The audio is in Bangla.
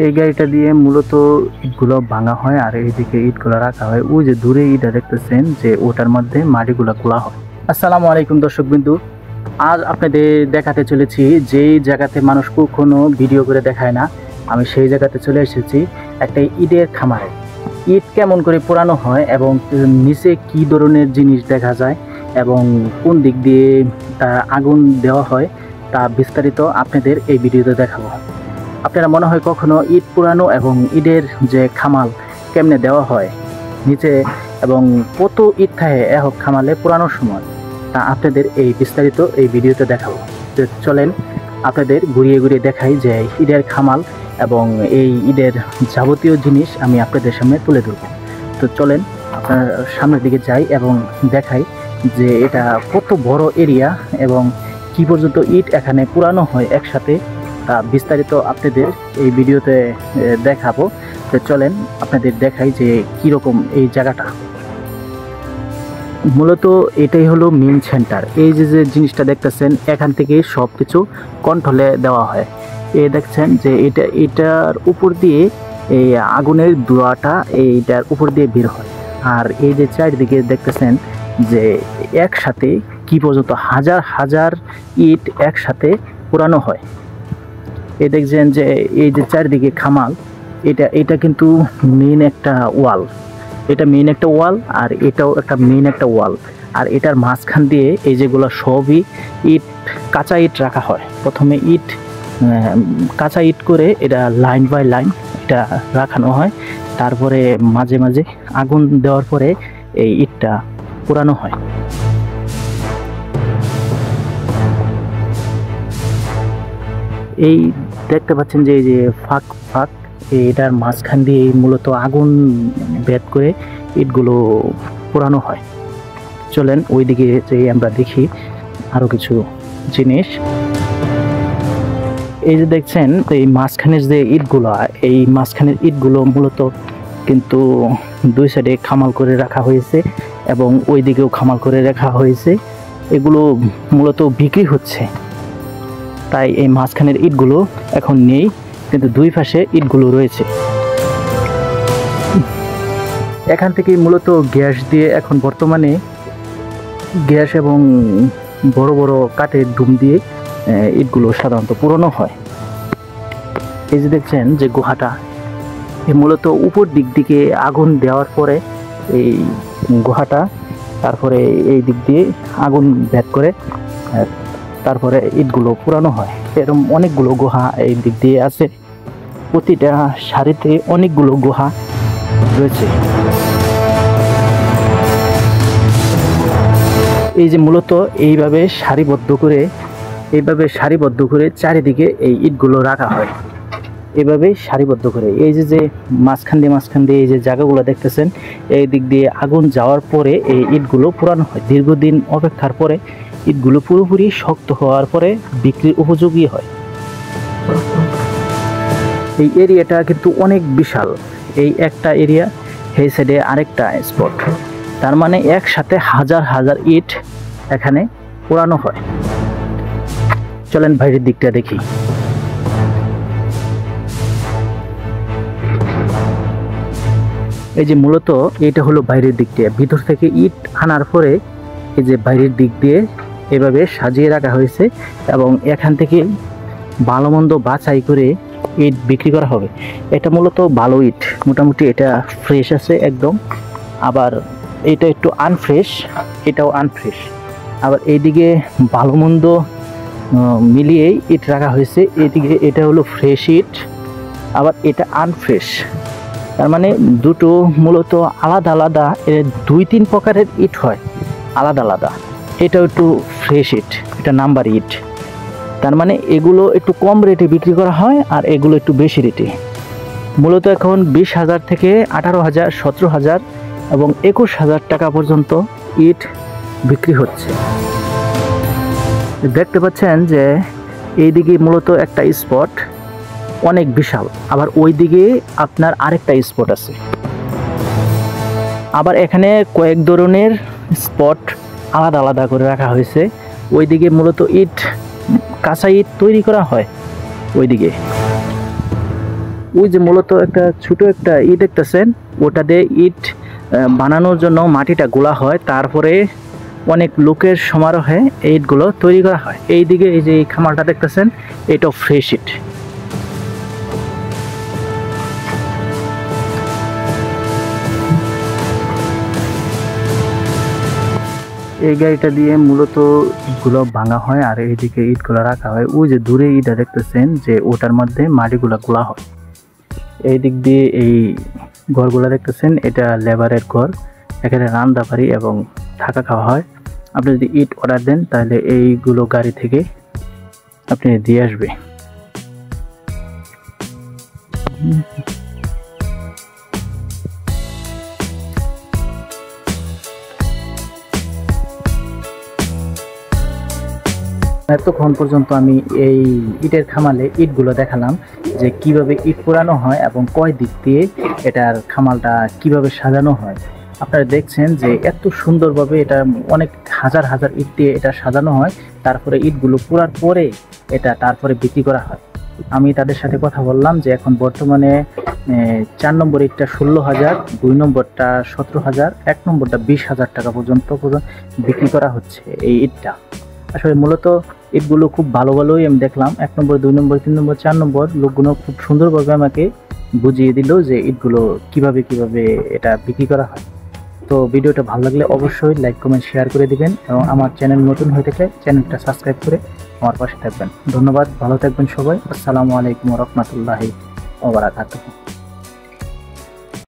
এই গাড়িটা দিয়ে মূলত ইটগুলো ভাঙা হয় আর এইদিকে ইটগুলো রাখা হয়। ওই যে দূরে ইটা দেখতেছেন যে ওটার মধ্যে মাটিগুলো খোলা হয়। আসসালামু আলাইকুম দর্শক বিন্দু, আজ আপনাদের দেখাতে চলেছি যেই জায়গাতে মানুষ কখনো ভিডিও করে দেখায় না, আমি সেই জায়গাতে চলে এসেছি একটা ইটের খামারে। ইট কেমন করে পোড়ানো হয় এবং নিচে কি ধরনের জিনিস দেখা যায় এবং কোন দিক দিয়ে তার আগুন দেওয়া হয় তা বিস্তারিত আপনাদের এই ভিডিওতে দেখাবো। আপনারা মনে হয় কখনো ইট পোড়ানো এবং ইটের যে খামাল কেমনে দেওয়া হয় নিচে এবং কত ইট থাকে এক খামালে পোড়ানোর সময়, তা আপনাদের এই বিস্তারিত এই ভিডিওতে দেখাবো। তো চলেন আপনাদের ঘুরিয়ে ঘুরিয়ে দেখাই যে ইটের খামাল এবং এই ইটের যাবতীয় জিনিস আমি আপনাদের সামনে তুলে ধরব। তো চলেন আপনার সামনের দিকে যাই এবং দেখাই যে এটা কত বড় এরিয়া এবং কি পর্যন্ত ইট এখানে পোড়ানো হয় একসাথে, তা বিস্তারিত আপনাদের এই ভিডিওতে দেখাবো। তো চলেন আপনাদের দেখাই যে কীরকম এই জায়গাটা। মূলত এটাই হলো মেন সেন্টার। এই যে যে জিনিসটা দেখতেছেন এখান থেকে সব কিছু কন্ট্রোলে দেওয়া হয়। এই দেখছেন যে এটার উপর দিয়ে এই আগুনের ধোঁয়াটা এইটার উপর দিয়ে বের হয়। আর এই যে চারিদিকে দেখতেছেন যে একসাথে কি পর্যন্ত হাজার হাজার ইট একসাথে পোড়ানো হয়। এই দেখছেন যে এই যে চারিদিকে খামাল, এটা কিন্তু মেন একটা ওয়াল, এটা মেন একটা ওয়াল আর এটাও একটা মেন একটা ওয়াল। আর এটার মাঝখান দিয়ে এই যেগুলো সবই ইট, কাঁচা ইট রাখা হয়। প্রথমে ইট কাঁচা ইট করে এটা লাইন বাই লাইন এটা রাখানো হয়, তারপরে মাঝে মাঝে আগুন দেওয়ার পরে এই ইটটা পোড়ানো হয়। এই দেখতে পাচ্ছেন যে এই যে ফাঁক ফাঁক এটার মাঝখান দিয়ে মূলত আগুন বের করে ইটগুলো পোড়ানো হয়। চলেন ওইদিকে যে আমরা দেখি আরও কিছু জিনিস। এই যে দেখছেন এই মাঝখানের যে ইটগুলো, এই মাঝখানের ইটগুলো মূলত কিন্তু দুই সাইডে খামাল করে রাখা হয়েছে এবং ওই দিকেও খামাল করে রাখা হয়েছে। এগুলো মূলত বিক্রি হচ্ছে, তাই এই মাঝখানের ইটগুলো এখন নেই, কিন্তু দুই পাশে ইটগুলো রয়েছে। এখান থেকে মূলত গ্যাস দিয়ে এখন বর্তমানে গ্যাস এবং বড় বড় কাঠের ডুম দিয়ে ইটগুলো সাধারণত পুরনো হয়। এই যে দেখছেন যে গুহাটা, মূলত উপর দিক দিকে আগুন দেওয়ার পরে এই গুহাটা, তারপরে এই দিক দিয়ে আগুন ভেদ করে তারপরে ইটগুলো পুরানো হয়। এরকম অনেকগুলো গুহা এই দিক দিয়ে আছে, প্রতিটা সারিতে অনেকগুলো গুহা রয়েছে। এই যে মূলত এইভাবে সারিবদ্ধ করে চারিদিকে এই ইটগুলো রাখা হয়, এইভাবে সারিবদ্ধ করে। এই যে মাঝখান দিয়ে এই যে জায়গাগুলো দেখতেছেন, এই দিক দিয়ে আগুন যাওয়ার পরে এই ইটগুলো পুরানো হয়। দীর্ঘদিন অপেক্ষার পরে ইটগুলো পুরোপুরি শক্ত হওয়ার পরে বিক্রির উপযোগী হয়। এই এরিয়াটা কিন্তু অনেক বিশাল, এই একটা এরিয়া, এই সাইডে আরেকটা স্পট, তার মানে একসাথে হাজার হাজার ইট এখানে পোড়ানো হয়। চলেন বাইরের দিকটা দেখি। এই যে মূলত এটা হলো বাইরের দিক দিয়ে, ভিতর থেকে ইট আনার পরে এই যে বাইরের দিক দিয়ে এভাবে সাজিয়ে রাখা হয়েছে এবং এখান থেকে ভালো মন্দ বাছাই করে ইট বিক্রি করা হবে। এটা মূলত ভালো ইট, মোটামুটি এটা ফ্রেশ আছে একদম, আবার এটা একটু আনফ্রেশ, এটাও আনফ্রেশ। আবার এইদিকে ভালো মন্দ মিলিয়েই ইট রাখা হয়েছে। এইদিকে এটা হলো ফ্রেশ ইট, আবার এটা আনফ্রেশ, তার মানে দুটো মূলত আলাদা আলাদা, দুই তিন প্রকারের ইট হয় আলাদা আলাদা। এটাও একটু ফ্রেশ ইট, এটা নাম্বার ইট, তার মানে এগুলো একটু কম রেটে বিক্রি করা হয় আর এগুলো একটু বেশি রেটে। মূলত এখন 20,000 থেকে 18,000, 17,000 এবং 21,000 টাকা পর্যন্ত ইট বিক্রি হচ্ছে। দেখতে পাচ্ছেন যে এইদিকে মূলত একটা স্পট অনেক বিশাল, আবার ওইদিকে আপনার আরেকটা স্পট আছে। আবার এখানে কয়েক ধরনের স্পট আলাদা আলাদা করে রাখা হয়েছে। ওইদিকে মূলত ইট, কাঁচা ইট তৈরি করা হয় ওইদিকে। ওই যে মূলত একটা ছোট একটা ইট দেখতেছেন, ওটা দিয়ে ইট বানানোর জন্য মাটিটা গোলা হয়, তারপরে অনেক লোকের সমারোহে এই ইটগুলো তৈরি করা হয়। এইদিকে এই যে এই খামারটা দেখতেছেন, এটা ফ্রেশ ইট। এই গাড়িটা দিয়ে মূলত ইটগুলো ভাঙা হয় আর এইদিকে ইটগুলো রাখা হয়। ওই যে দূরে ইটটা দেখতেছেন যে ওটার মধ্যে মাটিগুলো গোলা হয়। এই দিক দিয়ে এই ঘরগুলো দেখতেছেন, এটা লেবারের ঘর, এখানে রান্না বাড়ি এবং থাকা খাওয়া হয়। আপনি যদি ইট অর্ডার দেন তাহলে এইগুলো গাড়ি থেকে আপনি দিয়ে আসবে। এতক্ষণ পর্যন্ত আমি এই ইটের খামালে ইটগুলো দেখালাম যে কিভাবে ইট পোড়ানো হয় এবং কয় দিক দিয়ে এটার খামালটা কিভাবে সাজানো হয়। আপনারা দেখছেন যে এত সুন্দরভাবে এটা অনেক হাজার হাজার ইট দিয়ে এটা সাজানো হয়, তারপরে ইটগুলো পোড়ার পরে এটা তারপরে বিক্রি করা হয়। আমি তাদের সাথে কথা বললাম যে এখন বর্তমানে 4 নম্বর ইটটা 16,000, 2 নম্বরটা 17,000, 1 নম্বরটা 20,000 টাকা পর্যন্ত বিক্রি করা হচ্ছে এই ইটটা। আসলে মূলত ইটগুলো খুব ভালো ভালোই আমি দেখলাম, 1 নম্বর, 2 নম্বর, 3 নম্বর, 4 নম্বর লোকগুলো খুব সুন্দরভাবে আমাকে বুঝিয়ে দিল যে ইটগুলো কিভাবে এটা বিক্রি করা হয়। তো ভিডিওটা ভালো লাগলে অবশ্যই লাইক, কমেন্ট, শেয়ার করে দিবেন এবং আমার চ্যানেল নতুন হয়ে থাকলে চ্যানেলটা সাবস্ক্রাইব করে আমার পাশে থাকবেন। ধন্যবাদ, ভালো থাকবেন সবাই। আসসালামু আলাইকুম ওয়া রাহমাতুল্লাহি ওয়া বারাকাতুহু।